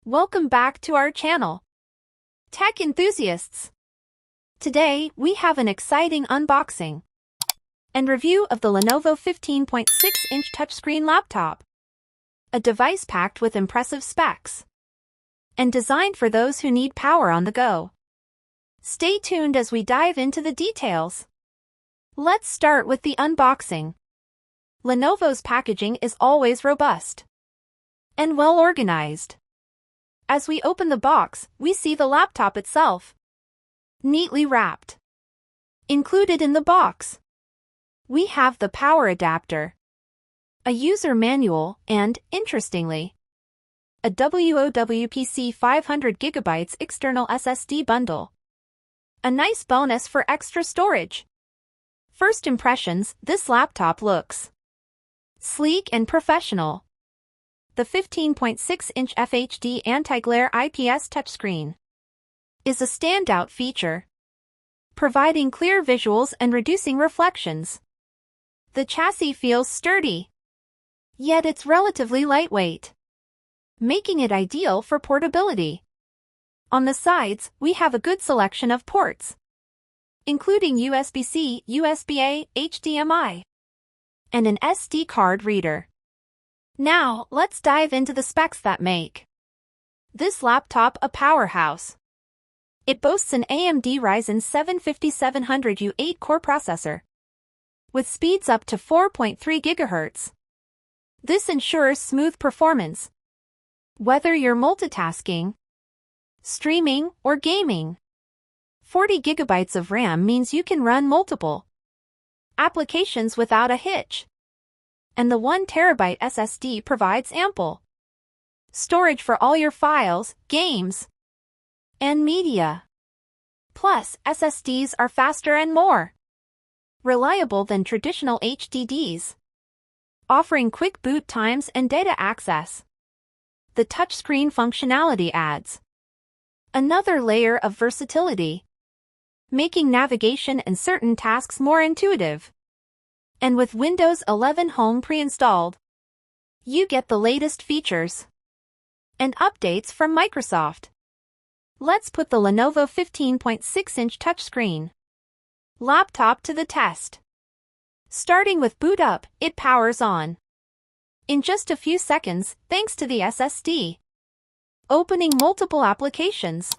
Welcome back to our channel, Tech Enthusiasts. Today, we have an exciting unboxing and review of the Lenovo 15.6-inch touchscreen laptop, a device packed with impressive specs and designed for those who need power on the go. Stay tuned as we dive into the details. Let's start with the unboxing. Lenovo's packaging is always robust and well organized. As we open the box, we see the laptop itself, neatly wrapped. Included in the box, we have the power adapter, a user manual, and, interestingly, a WOWPC 500GB external SSD bundle. A nice bonus for extra storage. First impressions, this laptop looks sleek and professional. The 15.6-inch FHD anti-glare IPS touchscreen is a standout feature, providing clear visuals and reducing reflections. The chassis feels sturdy, yet it's relatively lightweight, making it ideal for portability. On the sides, we have a good selection of ports, including USB-C, USB-A, HDMI, and an SD card reader. Now, let's dive into the specs that make this laptop a powerhouse. It boasts an AMD Ryzen 7 5700U 8-core processor with speeds up to 4.3 GHz. This ensures smooth performance, whether you're multitasking, streaming, or gaming. 40 GB of RAM means you can run multiple applications without a hitch. And the 1TB SSD provides ample storage for all your files, games, and media. Plus, SSDs are faster and more reliable than traditional HDDs, offering quick boot times and data access. The touchscreen functionality adds another layer of versatility, making navigation and certain tasks more intuitive. And with Windows 11 Home pre-installed, you get the latest features and updates from Microsoft. Let's put the Lenovo 15.6-inch touchscreen laptop to the test. Starting with boot up, it powers on in just a few seconds thanks to the SSD. Opening multiple applications,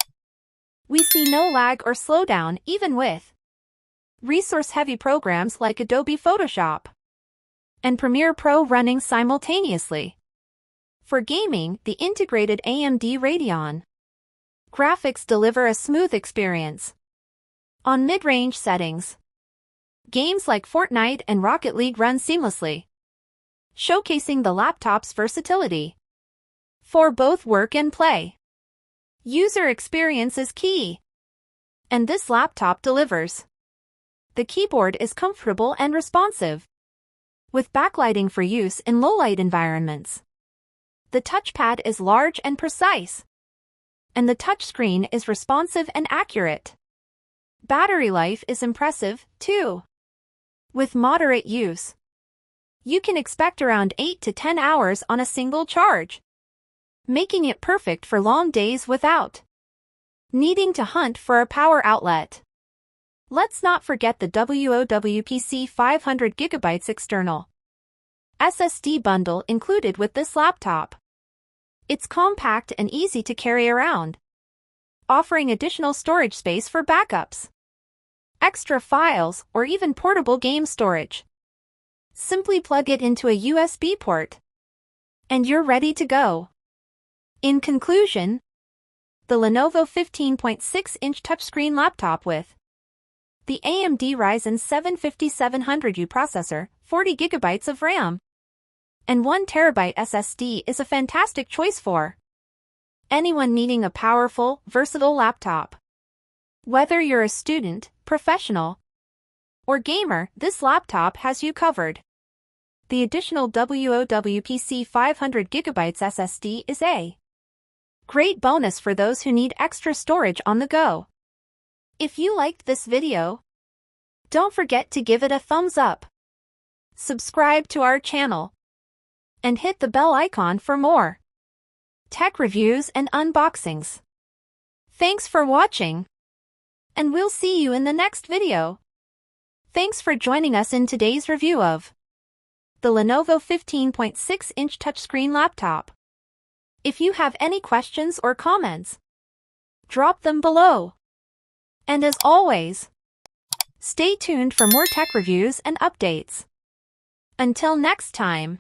we see no lag or slowdown even with resource-heavy programs like Adobe Photoshop and Premiere Pro running simultaneously. For gaming, the integrated AMD Radeon graphics deliver a smooth experience. On mid-range settings, games like Fortnite and Rocket League run seamlessly, showcasing the laptop's versatility for both work and play. User experience is key, and this laptop delivers. The keyboard is comfortable and responsive, with backlighting for use in low-light environments. The touchpad is large and precise, and the touchscreen is responsive and accurate. Battery life is impressive, too. With moderate use, you can expect around 8 to 10 hours on a single charge, making it perfect for long days without needing to hunt for a power outlet. Let's not forget the WOWPC 500GB external SSD bundle included with this laptop. It's compact and easy to carry around, offering additional storage space for backups, extra files, or even portable game storage. Simply plug it into a USB port, and you're ready to go. In conclusion, the Lenovo 15.6-inch touchscreen laptop with the AMD Ryzen 7 5700U processor, 40 GB of RAM, and 1TB SSD is a fantastic choice for anyone needing a powerful, versatile laptop. Whether you're a student, professional, or gamer, this laptop has you covered. The additional WOWPC 500GB SSD is a great bonus for those who need extra storage on the go. If you liked this video, don't forget to give it a thumbs up, subscribe to our channel, and hit the bell icon for more tech reviews and unboxings. Thanks for watching, and we'll see you in the next video. Thanks for joining us in today's review of the Lenovo 15.6-inch touchscreen laptop. If you have any questions or comments, drop them below. And as always, stay tuned for more tech reviews and updates. Until next time.